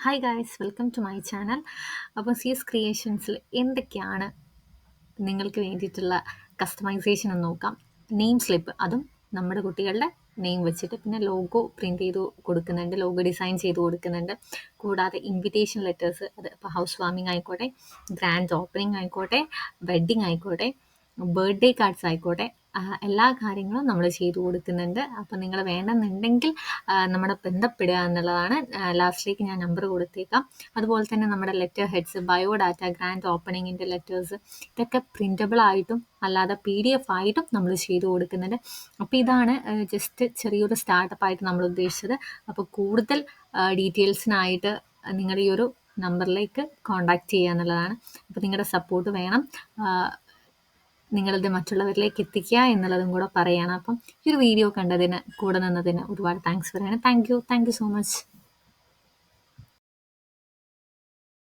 Hi guys, welcome to my channel. അപ്പോൾ CS ക്രിയേഷൻസിൽ എന്തൊക്കെയാണ് നിങ്ങൾക്ക് വേണ്ടിയിട്ടുള്ള കസ്റ്റമൈസേഷൻ എന്ന് നോക്കാം. നെയിം സ്ലിപ്പ്, അതും നമ്മുടെ കുട്ടികളുടെ നെയിം വെച്ചിട്ട്, പിന്നെ ലോഗോ പ്രിൻ്റ് ചെയ്ത് കൊടുക്കുന്നുണ്ട്, ലോഗോ ഡിസൈൻ ചെയ്ത് കൊടുക്കുന്നുണ്ട്. കൂടാതെ ഇൻവിറ്റേഷൻ ലെറ്റേഴ്സ്, അത് ഇപ്പോൾ ഹൗസ് വാമിംഗ് ആയിക്കോട്ടെ, ഗ്രാൻഡ് ഓപ്പണിംഗ് ആയിക്കോട്ടെ, വെഡ്ഡിങ് ആയിക്കോട്ടെ, ബർത്ത്ഡേ കാർഡ്സ് ആയിക്കോട്ടെ, എല്ലാ കാര്യങ്ങളും നമ്മൾ ചെയ്തു കൊടുക്കുന്നുണ്ട്. അപ്പോൾ നിങ്ങൾ വേണമെന്നുണ്ടെങ്കിൽ നമ്മളെ ബന്ധപ്പെടുക എന്നുള്ളതാണ്. ലാസ്റ്റിലേക്ക് ഞാൻ നമ്പർ കൊടുത്തേക്കാം. അതുപോലെ തന്നെ നമ്മുടെ ലെറ്റർ ഹെഡ്സ്, ബയോഡാറ്റ, ഗ്രാൻഡ് ഓപ്പണിങ്ങിൻ്റെ ലെറ്റേഴ്സ്, ഇതൊക്കെ പ്രിൻ്റബിൾ ആയിട്ടും അല്ലാതെ PDF ആയിട്ടും നമ്മൾ ചെയ്തു കൊടുക്കുന്നുണ്ട്. അപ്പോൾ ഇതാണ് ജസ്റ്റ് ചെറിയൊരു സ്റ്റാർട്ടപ്പായിട്ട് നമ്മൾ ഉദ്ദേശിച്ചത്. അപ്പോൾ കൂടുതൽ ഡീറ്റെയിൽസിനായിട്ട് നിങ്ങളുടെ ഈ ഒരു നമ്പറിലേക്ക് കോൺടാക്റ്റ് ചെയ്യുക എന്നുള്ളതാണ്. അപ്പോൾ നിങ്ങളുടെ സപ്പോർട്ട് വേണം. നിങ്ങളിത് മറ്റുള്ളവരിലേക്ക് എത്തിക്കുക എന്നുള്ളതും കൂടെ പറയണം. അപ്പം ഈ ഒരു വീഡിയോ കണ്ടതിന്, കൂടെ നിന്നതിന് ഒരുപാട് താങ്ക്സ് പറയണം. Thank you so much.